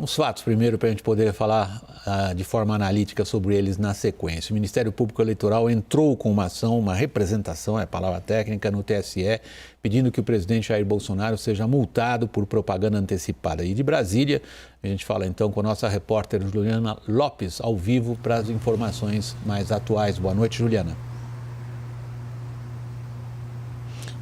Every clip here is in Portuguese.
Os fatos primeiro, para a gente poder falar de forma analítica sobre eles na sequência. O Ministério Público Eleitoral entrou com uma ação, uma representação, é a palavra técnica, no TSE, pedindo que o presidente Jair Bolsonaro seja multado por propaganda antecipada. E de Brasília, a gente fala então com a nossa repórter Juliana Lopes, ao vivo, para as informações mais atuais. Boa noite, Juliana.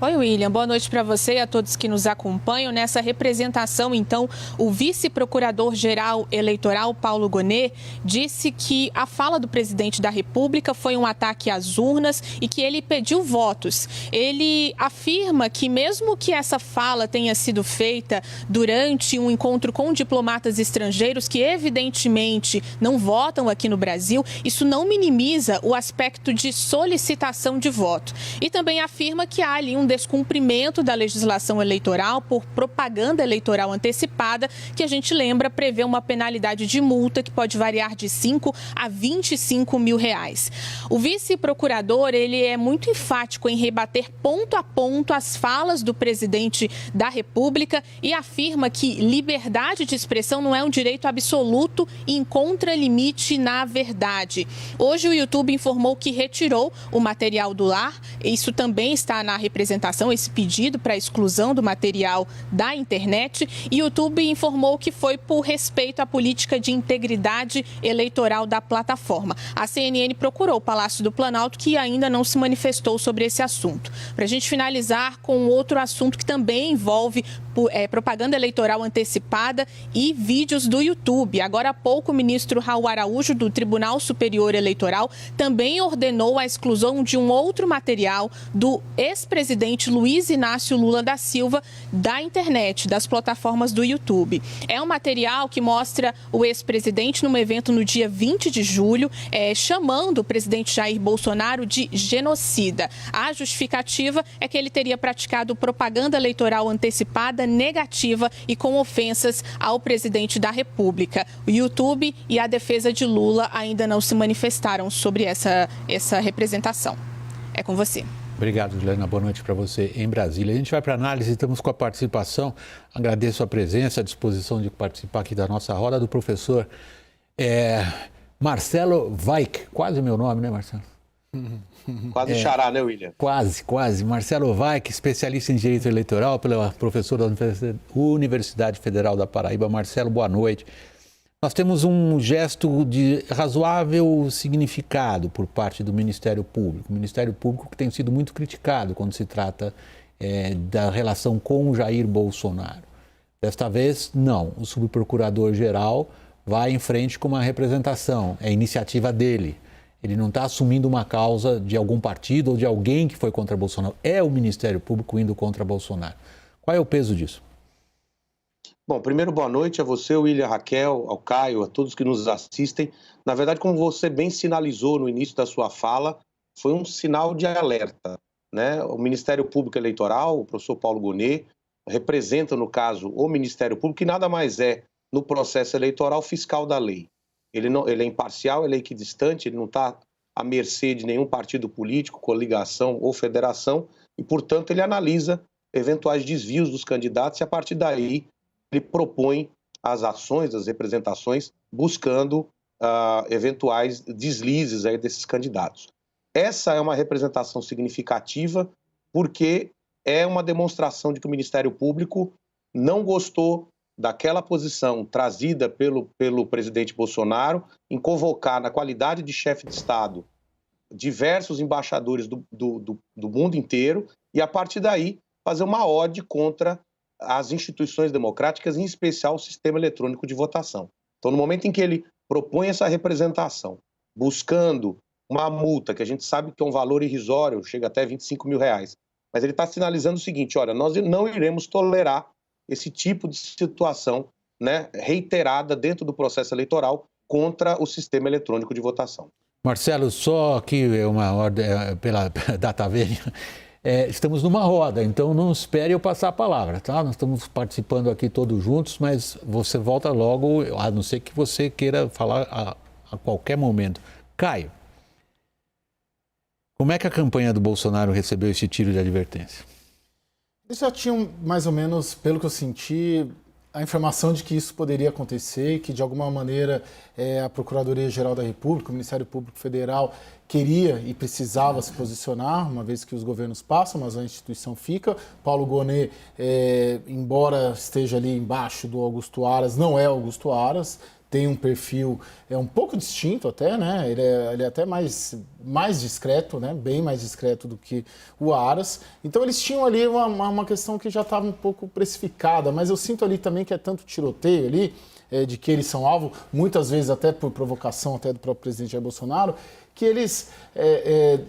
Oi, William. Boa noite para você e a todos que nos acompanham. Nessa representação, então, o vice-procurador-geral eleitoral, Paulo Gonet, disse que a fala do presidente da República foi um ataque às urnas e que ele pediu votos. Ele afirma que, mesmo que essa fala tenha sido feita durante um encontro com diplomatas estrangeiros que, evidentemente, não votam aqui no Brasil, isso não minimiza o aspecto de solicitação de voto. E também afirma que há ali um descumprimento da legislação eleitoral por propaganda eleitoral antecipada, que a gente lembra prevê uma penalidade de multa que pode variar de 5 a 25 mil reais. O vice-procurador, ele é muito enfático em rebater ponto a ponto as falas do presidente da República e afirma que liberdade de expressão não é um direito absoluto e encontra limite na verdade. Hoje o YouTube informou que retirou o material do ar, isso também está na representação, esse pedido para a exclusão do material da internet, e o YouTube informou que foi por respeito à política de integridade eleitoral da plataforma. A CNN procurou o Palácio do Planalto, que ainda não se manifestou sobre esse assunto. Para a gente finalizar com outro assunto que também envolve propaganda eleitoral antecipada e vídeos do YouTube. Agora há pouco, o ministro Raul Araújo, do Tribunal Superior Eleitoral, também ordenou a exclusão de um outro material do ex-presidente Luiz Inácio Lula da Silva da internet, das plataformas do YouTube. É um material que mostra o ex-presidente num evento no dia 20 de julho, chamando o presidente Jair Bolsonaro de genocida. A justificativa é que ele teria praticado propaganda eleitoral antecipada negativa e com ofensas ao presidente da República. O YouTube e a defesa de Lula ainda não se manifestaram sobre essa representação. É com você. Obrigado, Juliana. Boa noite para você em Brasília. A gente vai para a análise, estamos com a participação. Agradeço a presença, a disposição de participar aqui da nossa roda do professor Marcelo Weick. Quase meu nome, né, Marcelo? Quase xará, né, William? Quase. Marcelo Weick, especialista em direito eleitoral, pela professora da Universidade Federal da Paraíba. Marcelo, boa noite. Nós temos um gesto de razoável significado por parte do Ministério Público. O Ministério Público que tem sido muito criticado quando se trata da relação com o Jair Bolsonaro. Desta vez, não. O subprocurador-geral vai em frente com uma representação. É iniciativa dele. Ele não está assumindo uma causa de algum partido ou de alguém que foi contra Bolsonaro. É o Ministério Público indo contra Bolsonaro. Qual é o peso disso? Bom, primeiro, boa noite a você, William, a Raquel, ao Caio, a todos que nos assistem. Na verdade, como você bem sinalizou no início da sua fala, foi um sinal de alerta, né? O Ministério Público Eleitoral, o professor Paulo Gonet, representa, no caso, o Ministério Público, que nada mais é, no processo eleitoral, fiscal da lei. Ele é imparcial, ele é equidistante, ele não está à mercê de nenhum partido político, coligação ou federação, e, portanto, ele analisa eventuais desvios dos candidatos e, a partir daí, ele propõe as ações, as representações, buscando eventuais deslizes aí desses candidatos. Essa é uma representação significativa porque é uma demonstração de que o Ministério Público não gostou daquela posição trazida pelo presidente Bolsonaro em convocar, na qualidade de chefe de Estado, diversos embaixadores do mundo inteiro e, a partir daí, fazer uma ode contra as instituições democráticas, em especial o sistema eletrônico de votação. Então, no momento em que ele propõe essa representação, buscando uma multa, que a gente sabe que é um valor irrisório, chega até 25 mil reais, mas ele está sinalizando o seguinte, olha, nós não iremos tolerar esse tipo de situação, né, reiterada dentro do processo eleitoral contra o sistema eletrônico de votação. Marcelo, só aqui uma ordem pela data vênia. Estamos numa roda, então não espere eu passar a palavra, tá? Nós estamos participando aqui todos juntos, mas você volta logo, a não ser que você queira falar a qualquer momento. Caio, como é que a campanha do Bolsonaro recebeu esse tiro de advertência? Eles já tinham, mais ou menos, pelo que eu senti, a informação de que isso poderia acontecer, que de alguma maneira a Procuradoria-Geral da República, o Ministério Público Federal queria e precisava se posicionar, uma vez que os governos passam, mas a instituição fica. Paulo Gonet, embora esteja ali embaixo do Augusto Aras, não é Augusto Aras, tem um perfil um pouco distinto até, né? Ele é até mais discreto, né? Bem mais discreto do que o Aras. Então eles tinham ali uma questão que já estava um pouco precificada, mas eu sinto ali também que é tanto tiroteio ali, de que eles são alvo, muitas vezes até por provocação até do próprio presidente Jair Bolsonaro, que eles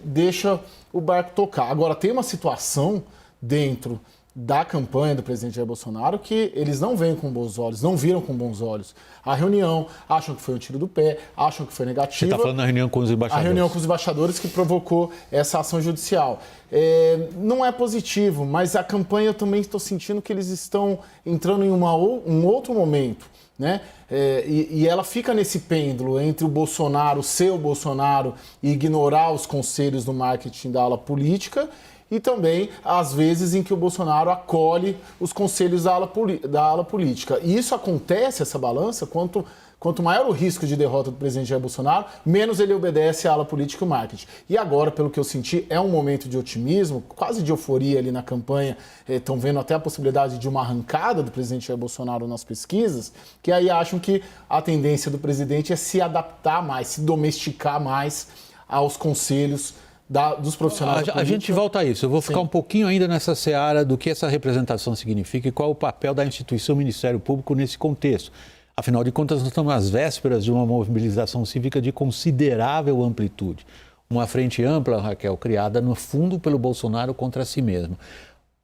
deixam o barco tocar. Agora, tem uma situação dentro da campanha do presidente Jair Bolsonaro que eles não veem com bons olhos, não viram com bons olhos a reunião, acham que foi um tiro do pé, acham que foi negativa. Você está falando da reunião com os embaixadores. A reunião com os embaixadores que provocou essa ação judicial. Não é positivo, mas a campanha eu também estou sentindo que eles estão entrando em um outro momento, né? E ela fica nesse pêndulo entre o Bolsonaro ser o Bolsonaro e ignorar os conselhos do marketing da ala política, e também, às vezes, em que o Bolsonaro acolhe os conselhos da ala política. E isso acontece, essa balança, quanto maior o risco de derrota do presidente Jair Bolsonaro, menos ele obedece à ala política e o marketing. E agora, pelo que eu senti, é um momento de otimismo, quase de euforia ali na campanha. Estão vendo até a possibilidade de uma arrancada do presidente Jair Bolsonaro nas pesquisas, que aí acham que a tendência do presidente é se adaptar mais, se domesticar mais aos conselhos dos profissionais. A gente volta a isso. Eu vou ficar um pouquinho ainda nessa seara do que essa representação significa e qual é o papel da instituição Ministério Público nesse contexto. Afinal de contas, nós estamos às vésperas de uma mobilização cívica de considerável amplitude. Uma frente ampla, Raquel, criada no fundo pelo Bolsonaro contra si mesmo.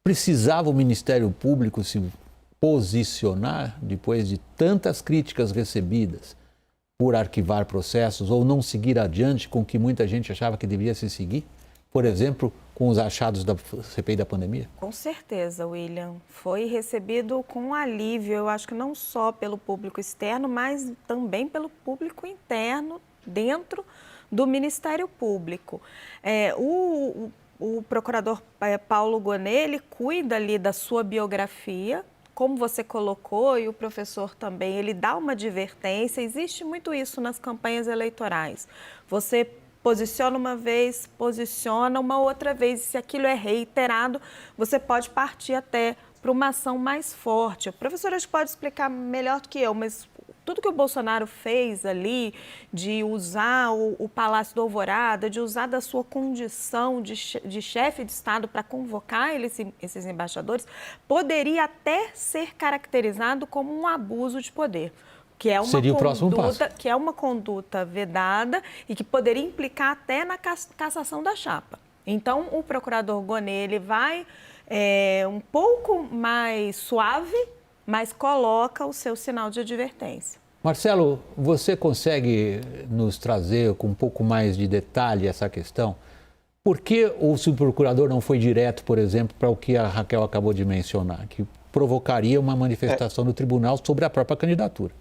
Precisava o Ministério Público se posicionar depois de tantas críticas recebidas por arquivar processos ou não seguir adiante com o que muita gente achava que deveria se seguir? Por exemplo, com os achados da CPI da pandemia? Com certeza, William. Foi recebido com alívio, eu acho que não só pelo público externo, mas também pelo público interno dentro do Ministério Público. O procurador Paulo Gonet, ele cuida ali da sua biografia, como você colocou, e o professor também, ele dá uma advertência. Existe muito isso nas campanhas eleitorais. Você posiciona uma vez, posiciona uma outra vez, e se aquilo é reiterado, você pode partir até para uma ação mais forte. A professora pode explicar melhor do que eu, mas tudo que o Bolsonaro fez ali, de usar o Palácio do Alvorada, de usar da sua condição de chefe de Estado para convocar esses embaixadores, poderia até ser caracterizado como um abuso de poder. Que é uma conduta vedada e que poderia implicar até na cassação da chapa. Então, o procurador Gonet, ele vai um pouco mais suave, mas coloca o seu sinal de advertência. Marcelo, você consegue nos trazer com um pouco mais de detalhe essa questão? Por que o subprocurador não foi direto, por exemplo, para o que a Raquel acabou de mencionar, que provocaria uma manifestação do tribunal sobre a própria candidatura?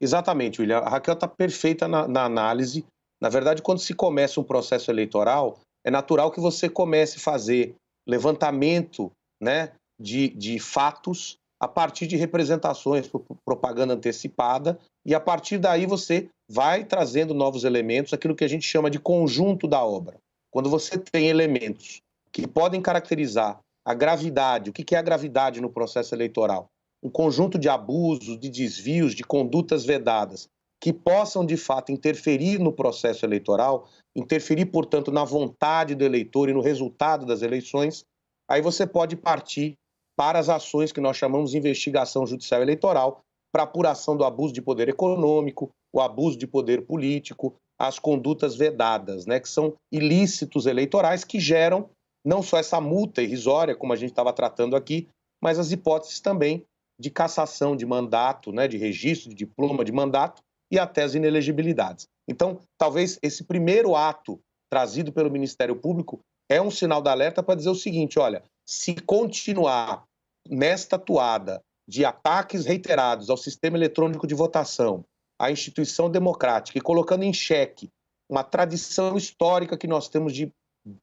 Exatamente, William. A Raquel está perfeita na análise. Na verdade, quando se começa um processo eleitoral, é natural que você comece a fazer levantamento, né, de fatos a partir de representações, propaganda antecipada, e a partir daí você vai trazendo novos elementos, aquilo que a gente chama de conjunto da obra. Quando você tem elementos que podem caracterizar a gravidade, o que é a gravidade no processo eleitoral? Um conjunto de abusos, de desvios, de condutas vedadas, que possam, de fato, interferir no processo eleitoral, interferir, portanto, na vontade do eleitor e no resultado das eleições, aí você pode partir para as ações que nós chamamos de investigação judicial eleitoral, para apuração do abuso de poder econômico, o abuso de poder político, as condutas vedadas, né, que são ilícitos eleitorais que geram não só essa multa irrisória, como a gente estava tratando aqui, mas as hipóteses também de cassação de mandato, né, de registro, de diploma de mandato e até as inelegibilidades. Então, talvez esse primeiro ato trazido pelo Ministério Público é um sinal de alerta para dizer o seguinte, olha, se continuar nesta toada de ataques reiterados ao sistema eletrônico de votação, à instituição democrática e colocando em xeque uma tradição histórica que nós temos de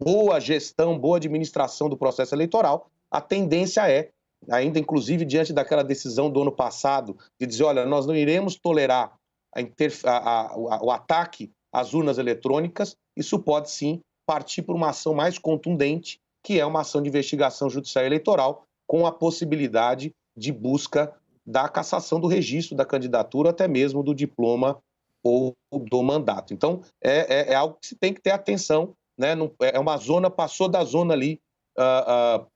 boa gestão, boa administração do processo eleitoral, a tendência é ainda inclusive diante daquela decisão do ano passado, de dizer, olha, nós não iremos tolerar o ataque às urnas eletrônicas, isso pode sim partir por uma ação mais contundente, que é uma ação de investigação judicial eleitoral, com a possibilidade de busca da cassação do registro da candidatura, até mesmo do diploma ou do mandato. Então, é algo que se tem que ter atenção, né? É uma zona, passou da zona ali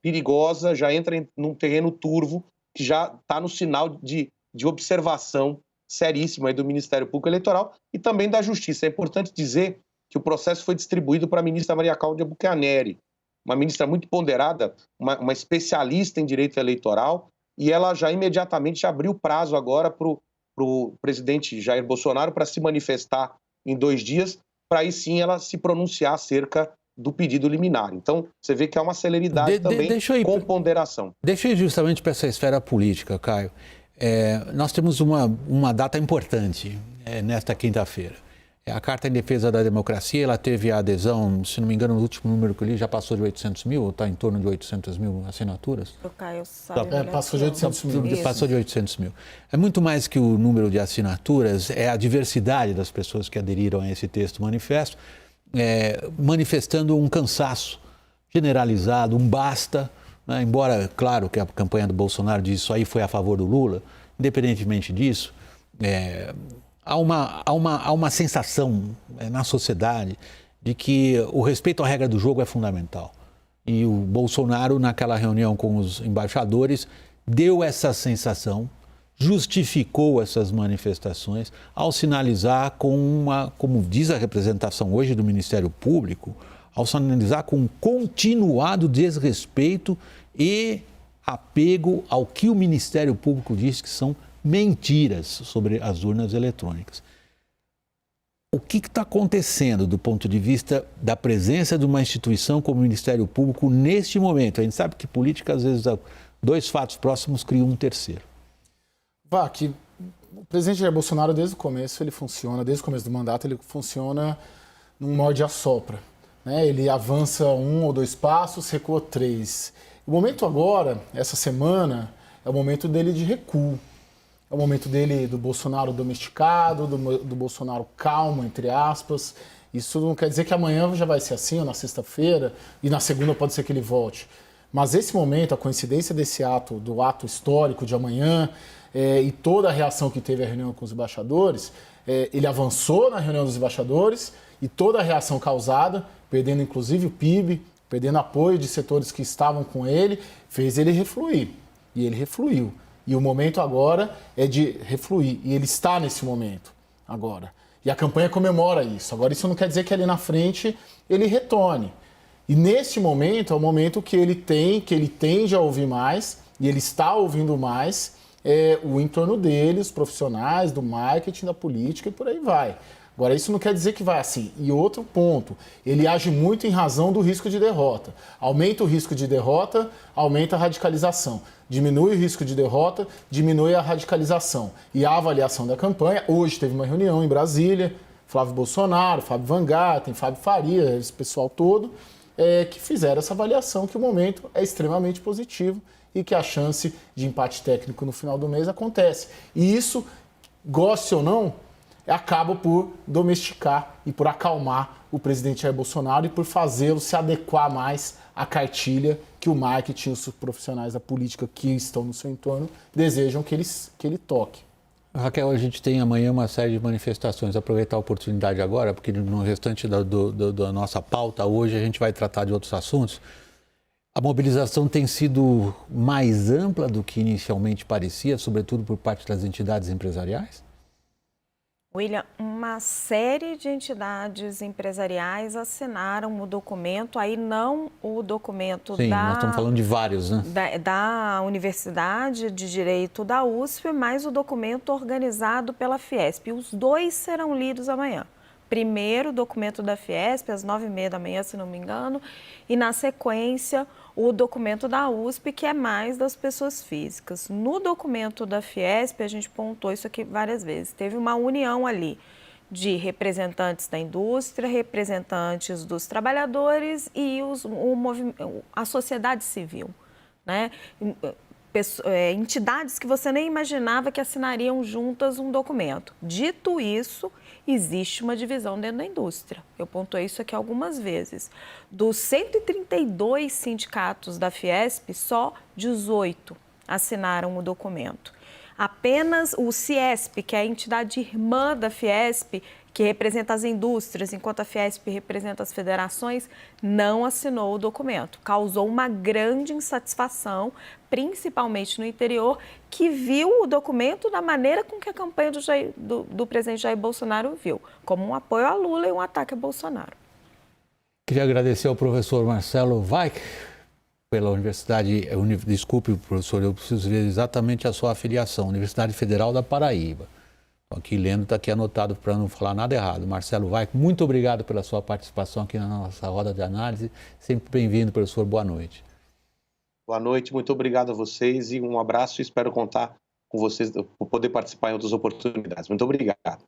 perigosa, já entra num terreno turvo, que já está no sinal de observação seríssima aí do Ministério Público Eleitoral e também da Justiça. É importante dizer que o processo foi distribuído para a ministra Maria Cláudia Buchianeri, uma ministra muito ponderada, uma especialista em direito eleitoral, e ela já imediatamente abriu o prazo agora para o presidente Jair Bolsonaro para se manifestar em 2 dias, para aí sim ela se pronunciar acerca do pedido liminar. Então, você vê que há uma celeridade também com ponderação. Deixa eu ir justamente para essa esfera política, Caio. Nós temos uma data importante nesta quinta-feira. A Carta em Defesa da Democracia, ela teve a adesão, se não me engano, no último número que eu li, já passou de 800 mil, ou está em torno de 800 mil assinaturas? O Caio sabe. Passou de 800 mil. Passou de 800 mil. É muito mais que o número de assinaturas, é a diversidade das pessoas que aderiram a esse texto manifesto, manifestando um cansaço generalizado, um basta, né? Embora, claro, que a campanha do Bolsonaro diz isso aí foi a favor do Lula, independentemente disso, há uma sensação na sociedade de que o respeito à regra do jogo é fundamental. E o Bolsonaro, naquela reunião com os embaixadores, deu essa sensação, justificou essas manifestações ao sinalizar como diz a representação hoje do Ministério Público, ao sinalizar com um continuado desrespeito e apego ao que o Ministério Público diz que são mentiras sobre as urnas eletrônicas. O que está acontecendo do ponto de vista da presença de uma instituição como o Ministério Público neste momento? A gente sabe que política, às vezes, 2 fatos próximos criam um terceiro. Que o presidente Jair Bolsonaro, desde o começo, desde o começo do mandato, ele funciona num morde-a-sopra, né? Ele avança 1 ou 2 passos, recua 3. O momento agora, essa semana, é o momento dele de recuo. É o momento dele, do Bolsonaro domesticado, do Bolsonaro calmo, entre aspas. Isso não quer dizer que amanhã já vai ser assim, ou na sexta-feira, e na segunda pode ser que ele volte. Mas esse momento, a coincidência desse ato, do ato histórico de amanhã, e toda a reação que teve a reunião com os embaixadores, ele avançou na reunião dos embaixadores e toda a reação causada, perdendo inclusive o PIB, perdendo apoio de setores que estavam com ele, fez ele refluir. E ele refluiu. E o momento agora é de refluir. E ele está nesse momento agora. E a campanha comemora isso. Agora, isso não quer dizer que ali na frente ele retorne. E nesse momento é o momento que ele tende a ouvir mais, e ele está ouvindo mais, o entorno dele, os profissionais do marketing, da política e por aí vai. Agora, isso não quer dizer que vai assim. E outro ponto, ele age muito em razão do risco de derrota. Aumenta o risco de derrota, aumenta a radicalização. Diminui o risco de derrota, diminui a radicalização. E a avaliação da campanha, hoje teve uma reunião em Brasília, Flávio Bolsonaro, Fábio Van Garten, Fábio Faria, esse pessoal todo, que fizeram essa avaliação que o momento é extremamente positivo e que a chance de empate técnico no final do mês acontece. E isso, goste ou não, acaba por domesticar e por acalmar o presidente Jair Bolsonaro e por fazê-lo se adequar mais à cartilha que o marketing e os profissionais da política que estão no seu entorno desejam que ele toque. Raquel, a gente tem amanhã uma série de manifestações. Aproveitar a oportunidade agora, porque no restante da nossa pauta hoje a gente vai tratar de outros assuntos. A mobilização tem sido mais ampla do que inicialmente parecia, sobretudo por parte das entidades empresariais? William, uma série de entidades empresariais assinaram o documento, aí não o documento Sim, nós estamos falando de vários, né? Da Universidade de Direito da USP, mas o documento organizado pela Fiesp. Os 2 serão lidos amanhã. Primeiro, o documento da Fiesp, às 9h30 da manhã, se não me engano, e na sequência, o documento da USP, que é mais das pessoas físicas. No documento da Fiesp, a gente pontuou isso aqui várias vezes, teve uma união ali de representantes da indústria, representantes dos trabalhadores e a sociedade civil, né? entidades que você nem imaginava que assinariam juntas um documento. Dito isso, existe uma divisão dentro da indústria. Eu pontuei isso aqui algumas vezes. Dos 132 sindicatos da Fiesp, só 18 assinaram o documento. Apenas o Ciesp, que é a entidade irmã da Fiesp, que representa as indústrias, enquanto a Fiesp representa as federações, não assinou o documento. Causou uma grande insatisfação, principalmente no interior, que viu o documento da maneira com que a campanha do presidente Jair Bolsonaro viu, como um apoio a Lula e um ataque a Bolsonaro. Queria agradecer ao professor Marcelo Weick pela Universidade, desculpe, professor, eu preciso ver exatamente a sua afiliação, Universidade Federal da Paraíba. Aqui lendo, está aqui anotado para não falar nada errado. Marcelo Weick, muito obrigado pela sua participação aqui na nossa roda de análise. Sempre bem-vindo, professor. Boa noite. Boa noite, muito obrigado a vocês e um abraço e espero contar com vocês, poder participar em outras oportunidades. Muito obrigado.